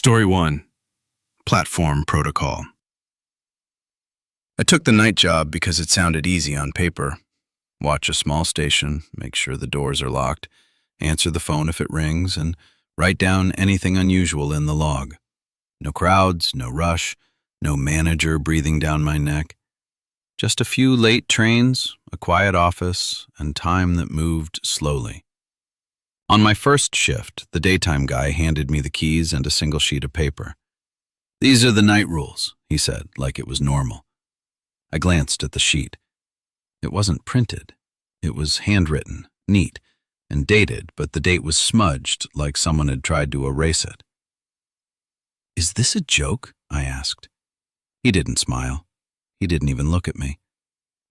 Story 1. Platform Protocol. I took the night job because it sounded easy on paper. Watch a small station, make sure the doors are locked, answer the phone if it rings, and write down anything unusual in the log. No crowds, no rush, no manager breathing down my neck. Just a few late trains, a quiet office, and time that moved slowly. On my first shift, the daytime guy handed me the keys and a single sheet of paper. "These are the night rules," he said, like it was normal. I glanced at the sheet. It wasn't printed. It was handwritten, neat, and dated, but the date was smudged, like someone had tried to erase it. "Is this a joke?" I asked. He didn't smile. He didn't even look at me.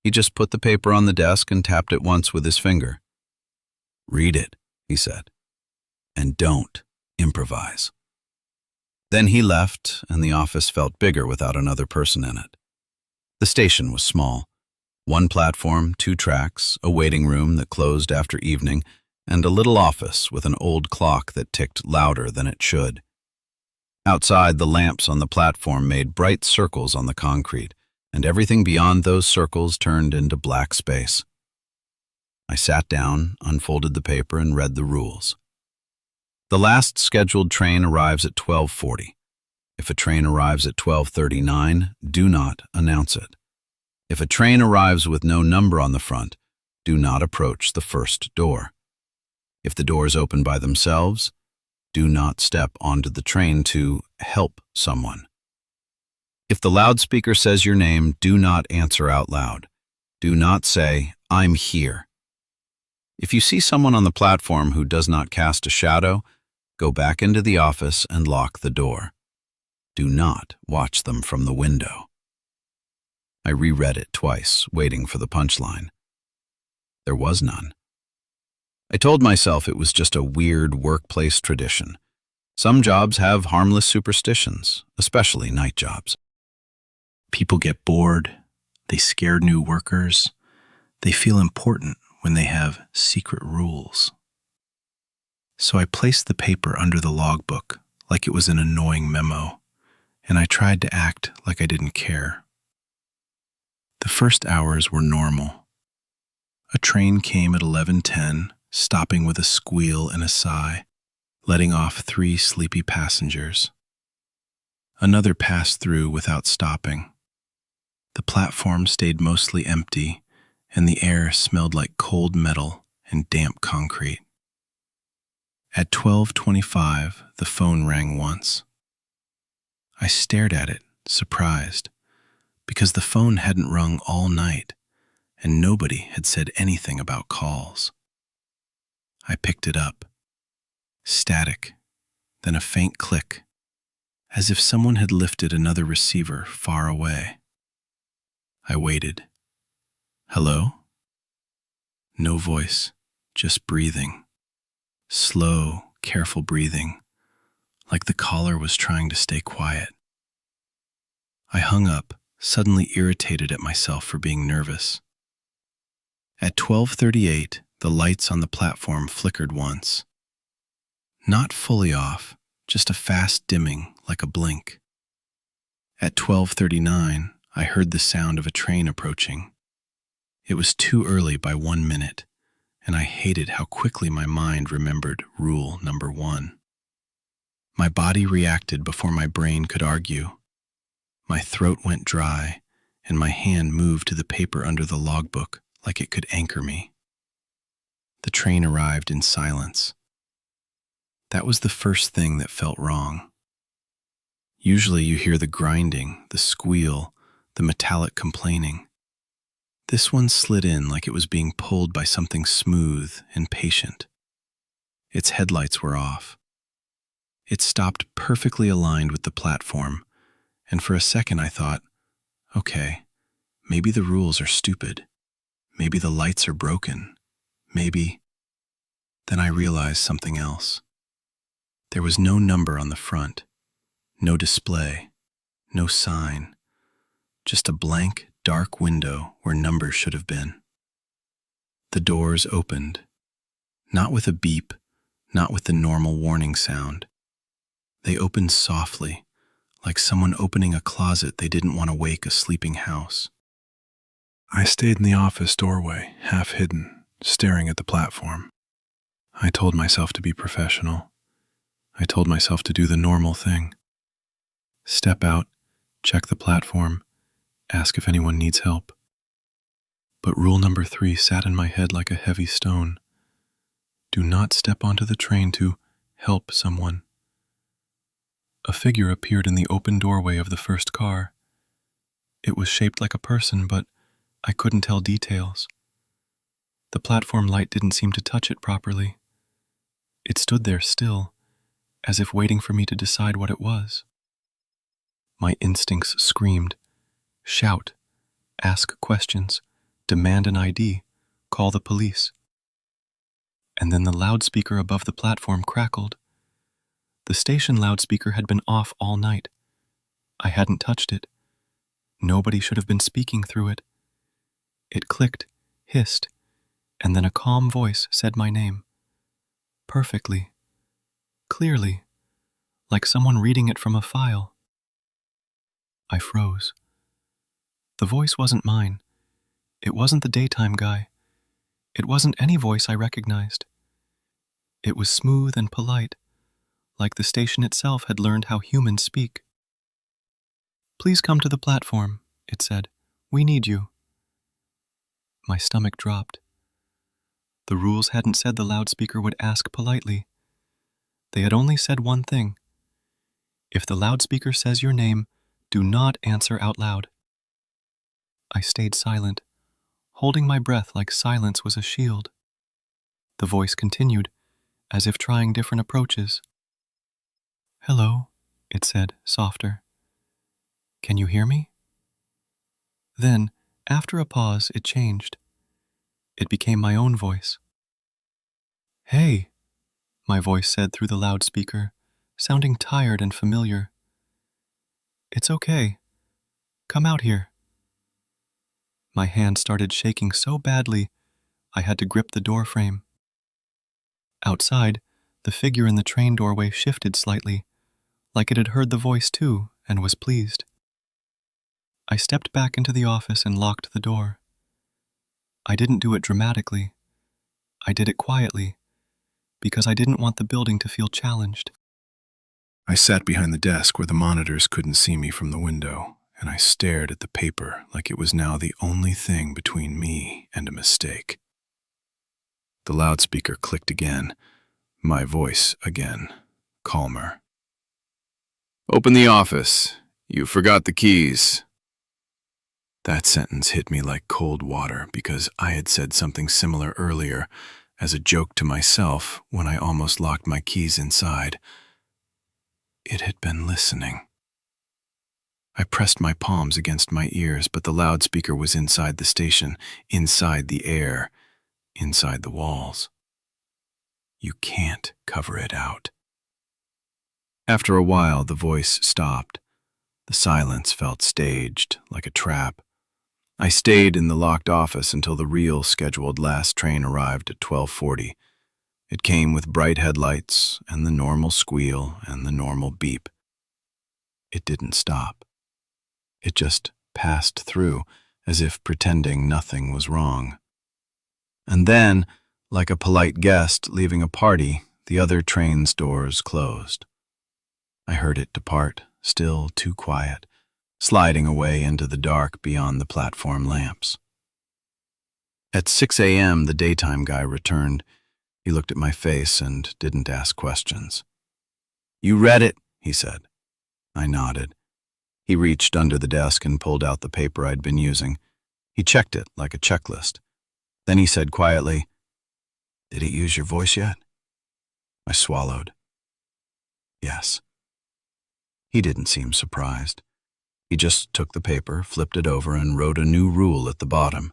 He just put the paper on the desk and tapped it once with his finger. "Read it," he said, "and don't improvise." Then he left, and the office felt bigger without another person in it. The station was small. One platform, 2 tracks, a waiting room that closed after evening, and a little office with an old clock that ticked louder than it should. Outside, the lamps on the platform made bright circles on the concrete, and everything beyond those circles turned into black space. I sat down, unfolded the paper, and read the rules. The last scheduled train arrives at 12:40. If a train arrives at 12:39, do not announce it. If a train arrives with no number on the front, do not approach the first door. If the doors open by themselves, do not step onto the train to help someone. If the loudspeaker says your name, do not answer out loud. Do not say, "I'm here." If you see someone on the platform who does not cast a shadow, go back into the office and lock the door. Do not watch them from the window. I reread it twice, waiting for the punchline. There was none. I told myself it was just a weird workplace tradition. Some jobs have harmless superstitions, especially night jobs. People get bored, they scare new workers, they feel important when they have secret rules. So I placed the paper under the logbook like it was an annoying memo, and I tried to act like I didn't care. The first hours were normal. A train came at 11:10, stopping with a squeal and a sigh, letting off 3 sleepy passengers. Another passed through without stopping. The platform stayed mostly empty, and the air smelled like cold metal and damp concrete. At 12:25, the phone rang once. I stared at it, surprised, because the phone hadn't rung all night, and nobody had said anything about calls. I picked it up. Static, then a faint click, as if someone had lifted another receiver far away. I waited. "Hello?" No voice, just breathing. Slow, careful breathing, like the caller was trying to stay quiet. I hung up, suddenly irritated at myself for being nervous. At 12:38, the lights on the platform flickered once. Not fully off, just a fast dimming like a blink. At 12:39, I heard the sound of a train approaching. It was too early by 1 minute, and I hated how quickly my mind remembered rule number 1. My body reacted before my brain could argue. My throat went dry, and my hand moved to the paper under the logbook like it could anchor me. The train arrived in silence. That was the first thing that felt wrong. Usually you hear the grinding, the squeal, the metallic complaining. This one slid in like it was being pulled by something smooth and patient. Its headlights were off. It stopped perfectly aligned with the platform, and for a second I thought, okay, maybe the rules are stupid. Maybe the lights are broken. Maybe. Then I realized something else. There was no number on the front, no display, no sign, just a blank, dark window where numbers should have been. The doors opened, not with a beep, not with the normal warning sound, They opened softly, like someone opening a closet they didn't want to wake a sleeping house. I stayed in the office doorway, half hidden, staring at the platform. I told myself to be professional. I told myself to do the normal thing. Step out, check the platform, ask if anyone needs help. But rule number 3 sat in my head like a heavy stone. Do not step onto the train to help someone. A figure appeared in the open doorway of the first car. It was shaped like a person, but I couldn't tell details. The platform light didn't seem to touch it properly. It stood there still, as if waiting for me to decide what it was. My instincts screamed, shout, ask questions, demand an ID, call the police. And then the loudspeaker above the platform crackled. The station loudspeaker had been off all night. I hadn't touched it. Nobody should have been speaking through it. It clicked, hissed, and then a calm voice said my name. Perfectly. Clearly. Like someone reading it from a file. I froze. The voice wasn't mine. It wasn't the daytime guy. It wasn't any voice I recognized. It was smooth and polite, like the station itself had learned how humans speak. Please come to the platform, it said. We need you. My stomach dropped. The rules hadn't said the loudspeaker would ask politely. They had only said one thing. If the loudspeaker says your name, do not answer out loud. I stayed silent, holding my breath like silence was a shield. The voice continued, as if trying different approaches. Hello, it said, softer. Can you hear me? Then, after a pause, it changed. It became my own voice. Hey, my voice said through the loudspeaker, sounding tired and familiar. It's okay. Come out here. My hand started shaking so badly, I had to grip the door frame. Outside, the figure in the train doorway shifted slightly, like it had heard the voice too and was pleased. I stepped back into the office and locked the door. I didn't do it dramatically. I did it quietly, because I didn't want the building to feel challenged. I sat behind the desk where the monitors couldn't see me from the window, and I stared at the paper like it was now the only thing between me and a mistake. The loudspeaker clicked again, my voice again, calmer. Open the office. You forgot the keys. That sentence hit me like cold water because I had said something similar earlier as a joke to myself when I almost locked my keys inside. It had been listening. I pressed my palms against my ears, but the loudspeaker was inside the station, inside the air, inside the walls. You can't cover it out. After a while, the voice stopped. The silence felt staged, like a trap. I stayed in the locked office until the real scheduled last train arrived at 12:40. It came with bright headlights and the normal squeal and the normal beep. It didn't stop. It just passed through, as if pretending nothing was wrong. And then, like a polite guest leaving a party, the other train's doors closed. I heard it depart, still too quiet, sliding away into the dark beyond the platform lamps. At 6 a.m., the daytime guy returned. He looked at my face and didn't ask questions. You read it, he said. I nodded. He reached under the desk and pulled out the paper I'd been using. He checked it like a checklist. Then he said quietly, Did it use your voice yet? I swallowed. Yes. He didn't seem surprised. He just took the paper, flipped it over, and wrote a new rule at the bottom.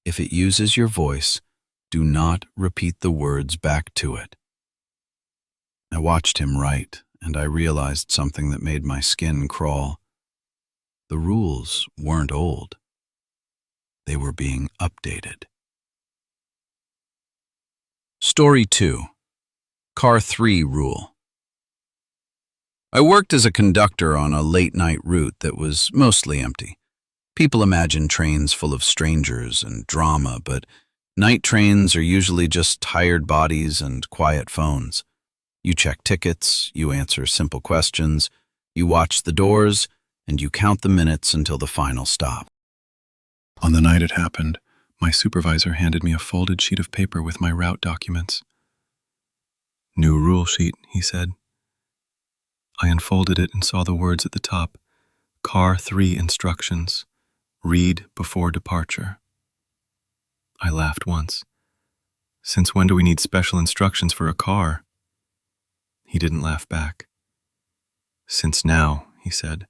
If it uses your voice, do not repeat the words back to it. I watched him write, and I realized something that made my skin crawl. The rules weren't old. They were being updated. Story 2. Car 3 Rule. I worked as a conductor on a late-night route that was mostly empty. People imagine trains full of strangers and drama, but night trains are usually just tired bodies and quiet phones. You check tickets, you answer simple questions, you watch the doors, and you count the minutes until the final stop. On the night it happened, my supervisor handed me a folded sheet of paper with my route documents. "New rule sheet," he said. I unfolded it and saw the words at the top, Car 3 instructions. Read before departure. I laughed once. Since when do we need special instructions for a car? He didn't laugh back. Since now, he said,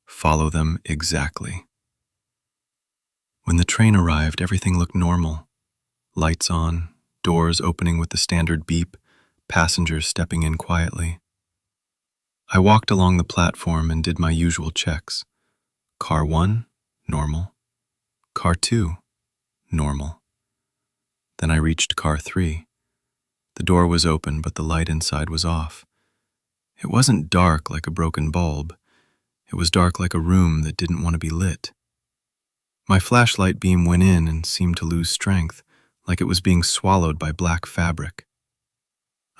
follow them exactly. When the train arrived, everything looked normal. Lights on, doors opening with the standard beep, passengers stepping in quietly. I walked along the platform and did my usual checks. Car 1, normal. Car 2, normal. Then I reached car 3. The door was open, but the light inside was off. It wasn't dark like a broken bulb. It was dark like a room that didn't want to be lit. My flashlight beam went in and seemed to lose strength, like it was being swallowed by black fabric.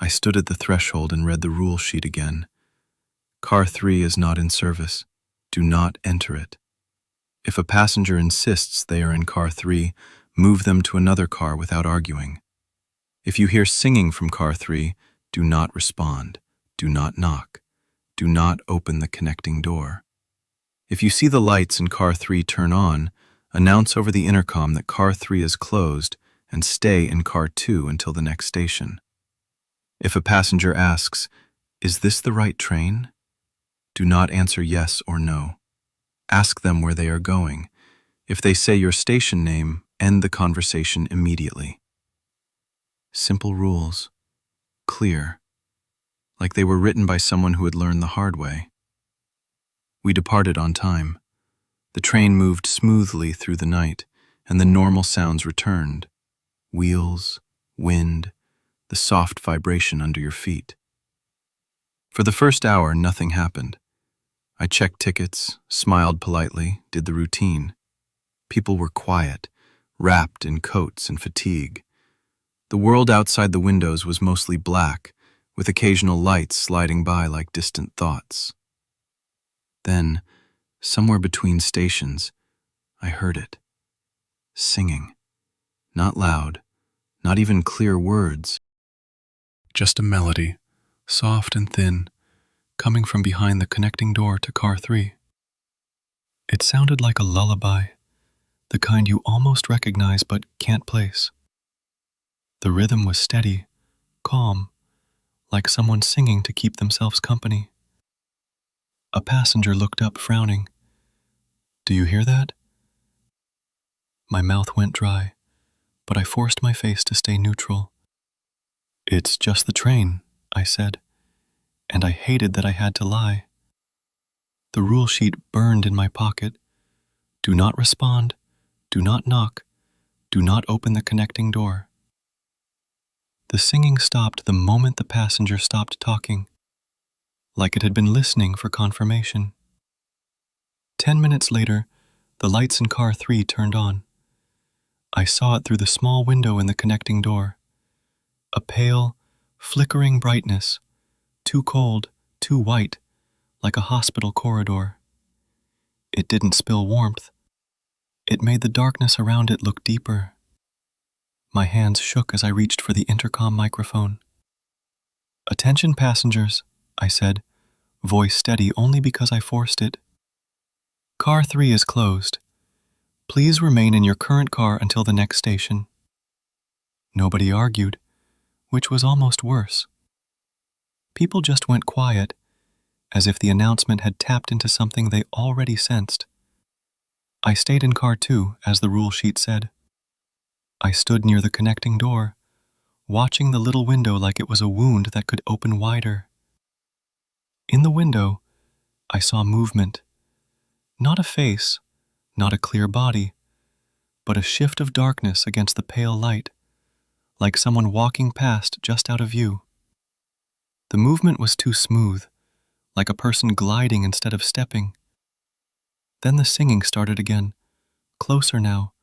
I stood at the threshold and read the rule sheet again. Car 3 is not in service. Do not enter it. If a passenger insists they are in car 3, move them to another car without arguing. If you hear singing from car 3, do not respond. Do not knock. Do not open the connecting door. If you see the lights in car 3 turn on, announce over the intercom that car 3 is closed and stay in car 2 until the next station. If a passenger asks, "Is this the right train?" do not answer yes or no. Ask them where they are going. If they say your station name, end the conversation immediately. Simple rules. Clear. Like they were written by someone who had learned the hard way. We departed on time. The train moved smoothly through the night, and the normal sounds returned. Wheels, wind, the soft vibration under your feet. For the first hour, nothing happened. I checked tickets, smiled politely, did the routine. People were quiet, wrapped in coats and fatigue. The world outside the windows was mostly black, with occasional lights sliding by like distant thoughts. Then, somewhere between stations, I heard it. Singing. Not loud, not even clear words. Just a melody, soft and thin, coming from behind the connecting door to car 3. It sounded like a lullaby, the kind you almost recognize but can't place. The rhythm was steady, calm, like someone singing to keep themselves company. A passenger looked up, frowning. "Do you hear that?" My mouth went dry, but I forced my face to stay neutral. "It's just the train," I said, and I hated that I had to lie. The rule sheet burned in my pocket. Do not respond, do not knock, do not open the connecting door. The singing stopped the moment the passenger stopped talking, like it had been listening for confirmation. 10 minutes later, the lights in car 3 turned on. I saw it through the small window in the connecting door. A pale, flickering brightness, too cold, too white, like a hospital corridor. It didn't spill warmth. It made the darkness around it look deeper. My hands shook as I reached for the intercom microphone. "Attention passengers," I said, voice steady only because I forced it. "Car 3 is closed. Please remain in your current car until the next station." Nobody argued, which was almost worse. People just went quiet, as if the announcement had tapped into something they already sensed. I stayed in car 2, as the rule sheet said. I stood near the connecting door, watching the little window like it was a wound that could open wider. In the window, I saw movement. Not a face, not a clear body, but a shift of darkness against the pale light, like someone walking past just out of view. The movement was too smooth, like a person gliding instead of stepping. Then the singing started again, closer now,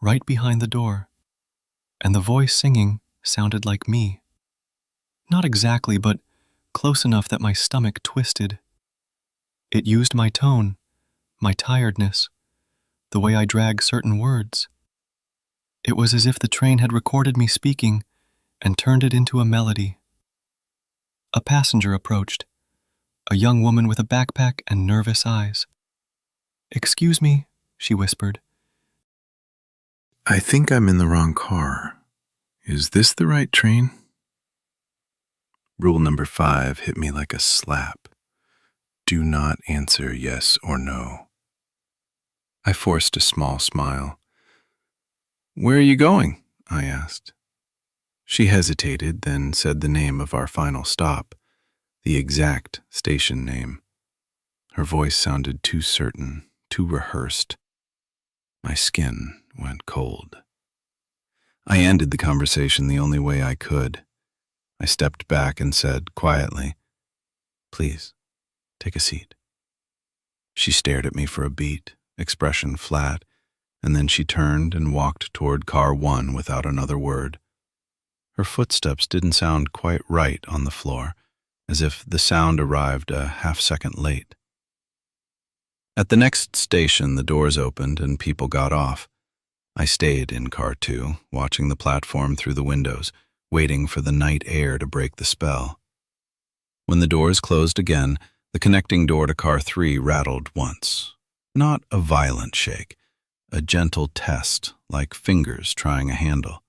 right behind the door. And the voice singing sounded like me. Not exactly, but close enough that my stomach twisted. It used my tone, my tiredness, the way I drag certain words. It was as if the train had recorded me speaking and turned it into a melody. A passenger approached, a young woman with a backpack and nervous eyes. "Excuse me," she whispered. I think I'm in the wrong car. Is this the right train? Rule number 5 hit me like a slap. Do not answer yes or no. I forced a small smile. Where are you going? I asked. She hesitated, then said the name of our final stop, the exact station name. Her voice sounded too certain, too rehearsed. My skin went cold. I ended the conversation the only way I could. I stepped back and said quietly, "Please, take a seat." She stared at me for a beat, expression flat, and then she turned and walked toward car 1 without another word. Her footsteps didn't sound quite right on the floor, as if the sound arrived a half-second late. At the next station, the doors opened and people got off. I stayed in car 2, watching the platform through the windows, waiting for the night air to break the spell. When the doors closed again, the connecting door to car 3 rattled once. Not a violent shake, a gentle test, like fingers trying a handle.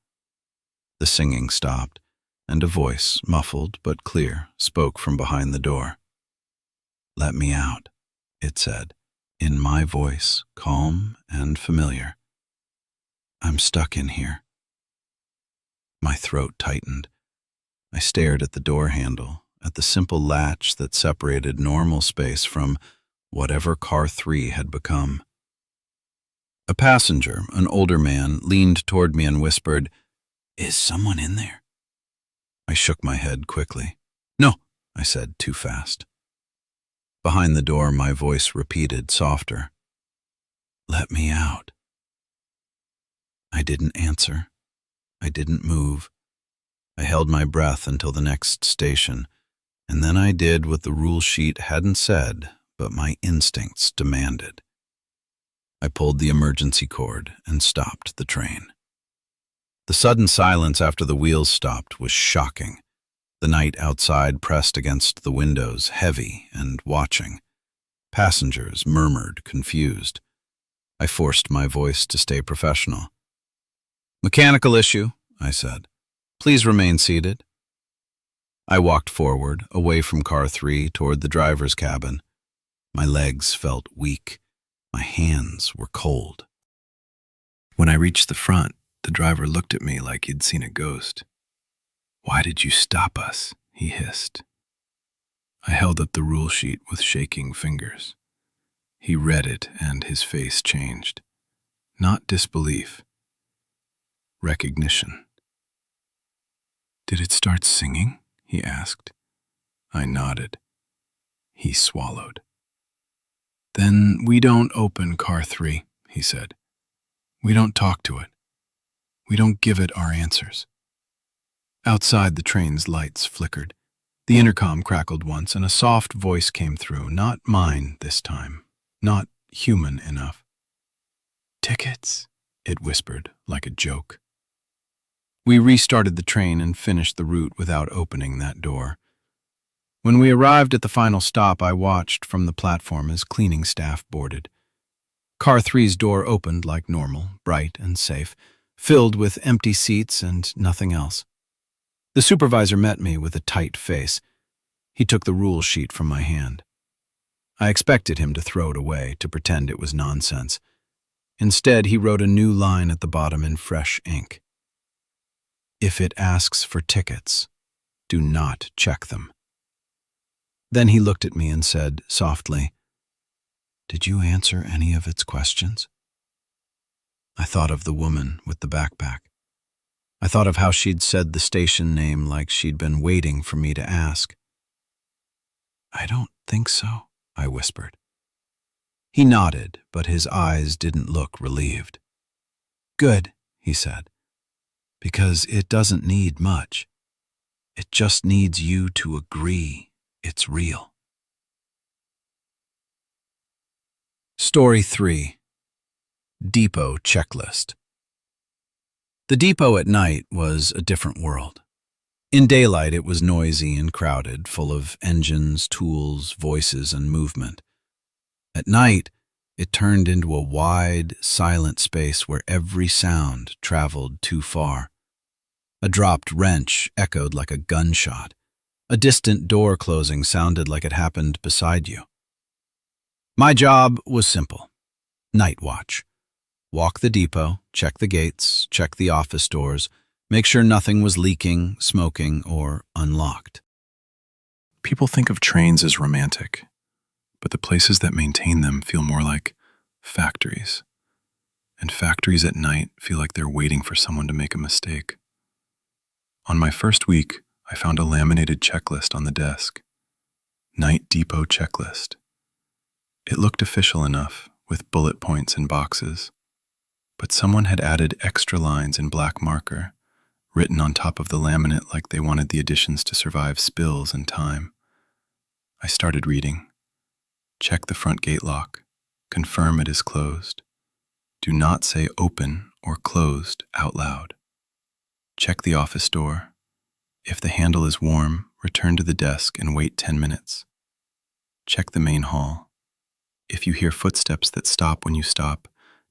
The singing stopped, and a voice, muffled but clear, spoke from behind the door. "Let me out," it said, in my voice, calm and familiar. "I'm stuck in here." My throat tightened. I stared at the door handle, at the simple latch that separated normal space from whatever car 3 had become. A passenger, an older man, leaned toward me and whispered, "Is someone in there?" I shook my head quickly. "No," I said too fast. Behind the door, my voice repeated, softer, "Let me out." I didn't answer. I didn't move. I held my breath until the next station, and then I did what the rule sheet hadn't said, but my instincts demanded. I pulled the emergency cord and stopped the train. The sudden silence after the wheels stopped was shocking. The night outside pressed against the windows, heavy and watching. Passengers murmured, confused. I forced my voice to stay professional. "Mechanical issue," I said. "Please remain seated." I walked forward, away from car 3, toward the driver's cabin. My legs felt weak. My hands were cold. When I reached the front, the driver looked at me like he'd seen a ghost. "Why did you stop us?" he hissed. I held up the rule sheet with shaking fingers. He read it and his face changed. Not disbelief. Recognition. "Did it start singing?" he asked. I nodded. He swallowed. "Then we don't open car 3, he said. "We don't talk to it. We don't give it our answers." Outside, the train's lights flickered. The intercom crackled once, and a soft voice came through, not mine this time, not human enough. "Tickets," it whispered, like a joke. We restarted the train and finished the route without opening that door. When we arrived at the final stop, I watched from the platform as cleaning staff boarded. Car 3's door opened like normal, bright and safe, filled with empty seats and nothing else. The supervisor met me with a tight face. He took the rule sheet from my hand. I expected him to throw it away, to pretend it was nonsense. Instead, he wrote a new line at the bottom in fresh ink. "If it asks for tickets, do not check them." Then he looked at me and said softly, "Did you answer any of its questions?" I thought of the woman with the backpack. I thought of how she'd said the station name like she'd been waiting for me to ask. I don't think so, I whispered. He nodded, but his eyes didn't look relieved. Good, he said, because it doesn't need much. It just needs you to agree it's real. Story 3. Depot Checklist. The depot at night was a different world. In daylight, it was noisy and crowded, full of engines, tools, voices, and movement. At night, it turned into a wide, silent space where every sound traveled too far. A dropped wrench echoed like a gunshot. A distant door closing sounded like it happened beside you. My job was simple. Night watch. Walk the depot, check the gates, check the office doors, make sure nothing was leaking, smoking, or unlocked. People think of trains as romantic, but the places that maintain them feel more like factories. And factories at night feel like they're waiting for someone to make a mistake. On my first week, I found a laminated checklist on the desk. Night Depot Checklist. It looked official enough, with bullet points and boxes. But someone had added extra lines in black marker, written on top of the laminate like they wanted the additions to survive spills and time. I started reading. Check the front gate lock. Confirm it is closed. Do not say open or closed out loud. Check the office door. If the handle is warm, return to the desk and wait 10 minutes. Check the main hall. If you hear footsteps that stop when you stop,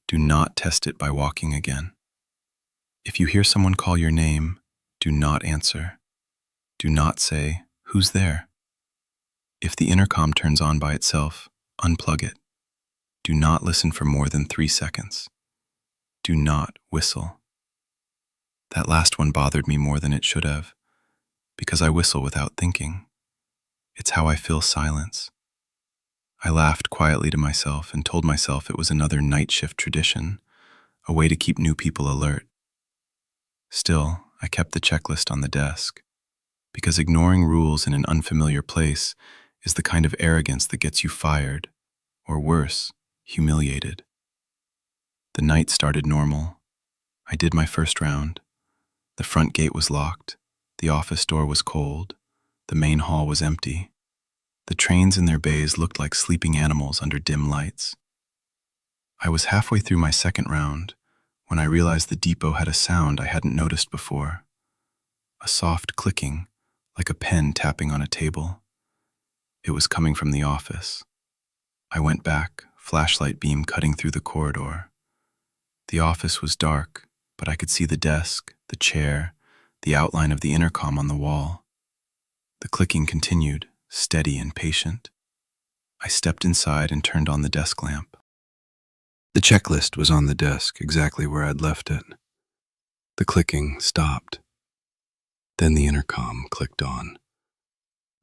do not test it by walking again. If you hear someone call your name, do not answer. Do not say, "Who's there?" If the intercom turns on by itself, unplug it. Do not listen for more than 3 seconds. Do not whistle. That last one bothered me more than it should have, because I whistle without thinking. It's how I fill silence. I laughed quietly to myself and told myself it was another night shift tradition, a way to keep new people alert. Still, I kept the checklist on the desk, because ignoring rules in an unfamiliar place is the kind of arrogance that gets you fired, or worse, humiliated. The night started normal. I did my first round. The front gate was locked, the office door was cold, the main hall was empty. The trains in their bays looked like sleeping animals under dim lights. I was halfway through my second round when I realized the depot had a sound I hadn't noticed before. A soft clicking, like a pen tapping on a table. It was coming from the office. I went back, flashlight beam cutting through the corridor. The office was dark, but I could see the desk, the chair, the outline of the intercom on the wall. The clicking continued, steady and patient. I stepped inside and turned on the desk lamp. The checklist was on the desk, exactly where I'd left it. The clicking stopped. Then the intercom clicked on.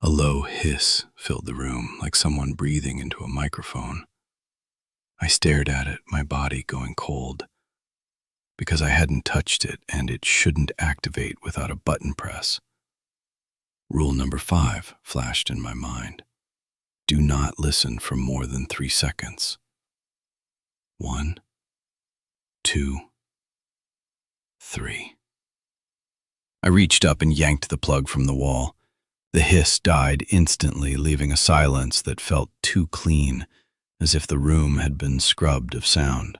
A low hiss filled the room, like someone breathing into a microphone. I stared at it, my body going cold, because I hadn't touched it and it shouldn't activate without a button press. Rule number 5 flashed in my mind. Do not listen for more than 3 seconds. 1, 2, 3. I reached up and yanked the plug from the wall. The hiss died instantly, leaving a silence that felt too clean, as if the room had been scrubbed of sound.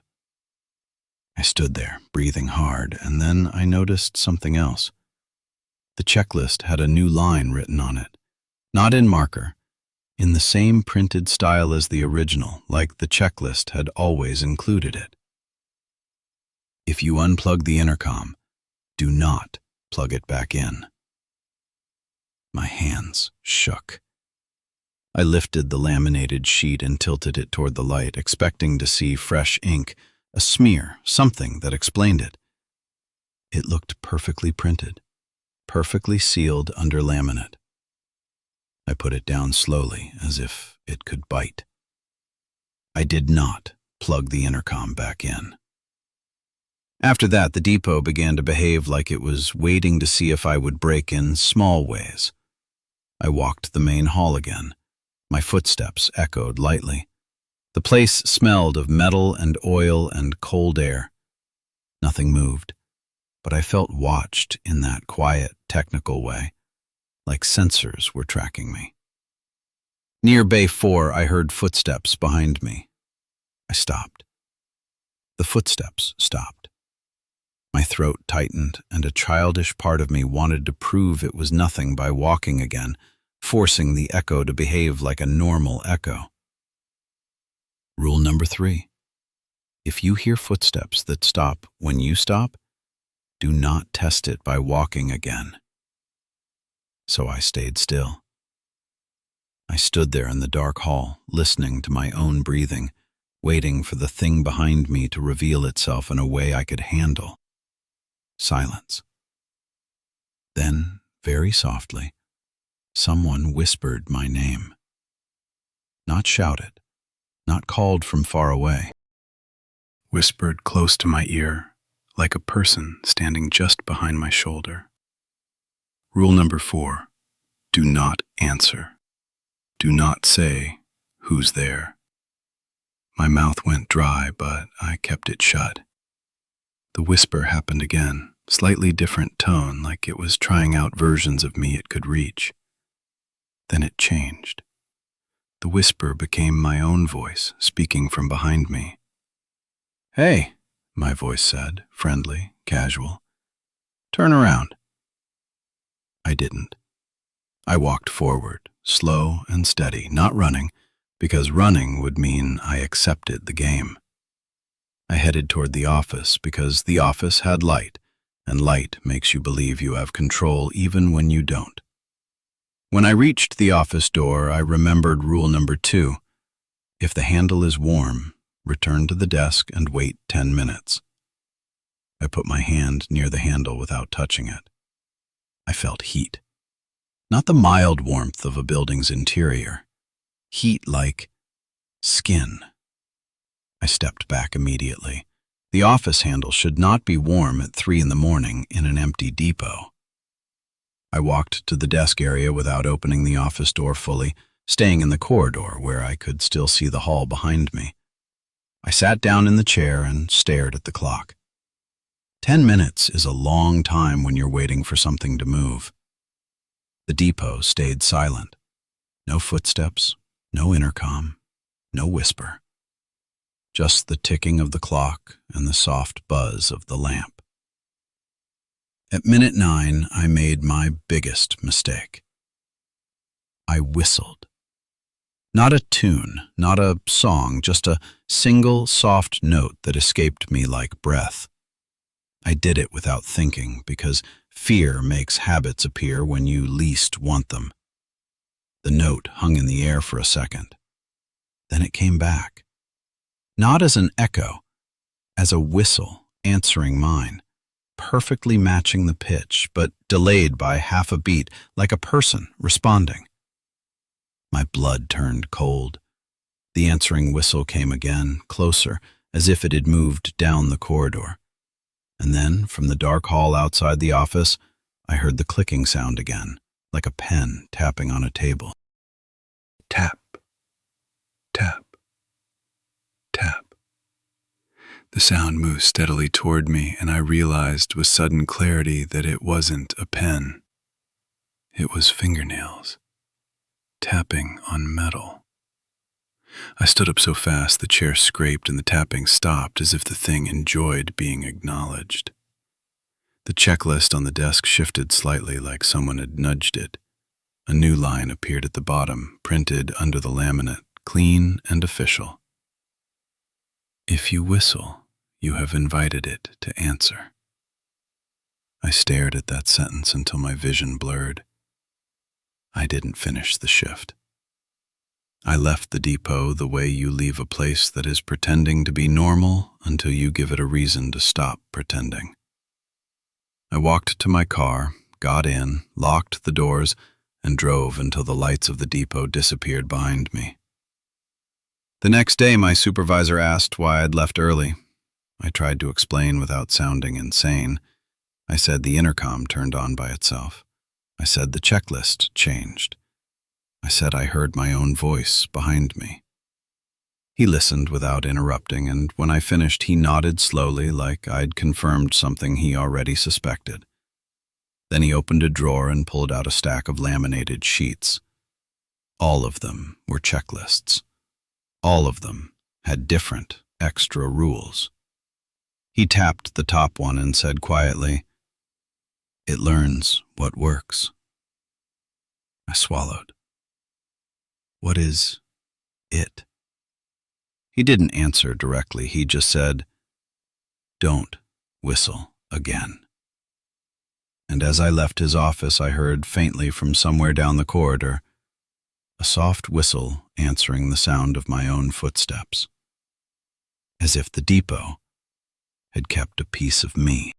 I stood there, breathing hard, and then I noticed something else. The checklist had a new line written on it, not in marker, in the same printed style as the original, like the checklist had always included it. If you unplug the intercom, do not plug it back in. My hands shook. I lifted the laminated sheet and tilted it toward the light, expecting to see fresh ink, a smear, something that explained it. It looked perfectly printed, perfectly sealed under laminate. I put it down slowly, as if it could bite. I did not plug the intercom back in. After that, the depot began to behave like it was waiting to see if I would break in small ways. I walked the main hall again, My footsteps echoed lightly. The place smelled of metal and oil and cold air. Nothing moved, but I felt watched in that quiet, technical way, like sensors were tracking me. Near Bay 4, I heard footsteps behind me. I stopped. The footsteps stopped. My throat tightened, and a childish part of me wanted to prove it was nothing by walking again, forcing the echo to behave like a normal echo. Rule number 3. If you hear footsteps that stop when you stop, do not test it by walking again. So I stayed still. I stood there in the dark hall, listening to my own breathing, waiting for the thing behind me to reveal itself in a way I could handle. Silence. Then, very softly, someone whispered my name. Not shouted, not called from far away. Whispered close to my ear, like a person standing just behind my shoulder. Rule number 4, do not answer. Do not say, "Who's there?" My mouth went dry, but I kept it shut. The whisper happened again, slightly different tone, like it was trying out versions of me it could reach. Then it changed. The whisper became my own voice, speaking from behind me. "Hey," my voice said, friendly, casual. "Turn around." I didn't. I walked forward, slow and steady, not running, because running would mean I accepted the game. I headed toward the office because the office had light, and light makes you believe you have control even when you don't. When I reached the office door, I remembered rule number 2. If the handle is warm, return to the desk and wait 10 minutes. I put my hand near the handle without touching it. I felt heat. Not the mild warmth of a building's interior. Heat like skin. I stepped back immediately. The office handle should not be warm at 3 in the morning in an empty depot. I walked to the desk area without opening the office door fully, staying in the corridor where I could still see the hall behind me. I sat down in the chair and stared at the clock. 10 minutes is a long time when you're waiting for something to move. The depot stayed silent. No footsteps, no intercom, no whisper. Just the ticking of the clock and the soft buzz of the lamp. At minute 9, I made my biggest mistake. I whistled. Not a tune, not a song, just a single soft note that escaped me like breath. I did it without thinking because fear makes habits appear when you least want them. The note hung in the air for a second. Then it came back. Not as an echo, as a whistle answering mine, perfectly matching the pitch, but delayed by half a beat, like a person responding. My blood turned cold. The answering whistle came again, closer, as if it had moved down the corridor. And then, from the dark hall outside the office, I heard the clicking sound again, like a pen tapping on a table. Tap, tap, tap. The sound moved steadily toward me, and I realized with sudden clarity that it wasn't a pen. It was fingernails, tapping on metal. I stood up so fast the chair scraped and the tapping stopped as if the thing enjoyed being acknowledged. The checklist on the desk shifted slightly like someone had nudged it. A new line appeared at the bottom, printed under the laminate, clean and official. If you whistle, you have invited it to answer. I stared at that sentence until my vision blurred. I didn't finish the shift. I left the depot the way you leave a place that is pretending to be normal until you give it a reason to stop pretending. I walked to my car, got in, locked the doors, and drove until the lights of the depot disappeared behind me. The next day, my supervisor asked why I'd left early. I tried to explain without sounding insane. I said the intercom turned on by itself. I said the checklist changed. I said I heard my own voice behind me. He listened without interrupting, and when I finished, he nodded slowly like I'd confirmed something he already suspected. Then he opened a drawer and pulled out a stack of laminated sheets. All of them were checklists. All of them had different, extra rules. He tapped the top one and said quietly, "It learns what works." I swallowed. What is it? He didn't answer directly. He just said, "Don't whistle again." And as I left his office, I heard faintly from somewhere down the corridor a soft whistle answering the sound of my own footsteps, as if the depot had kept a piece of me.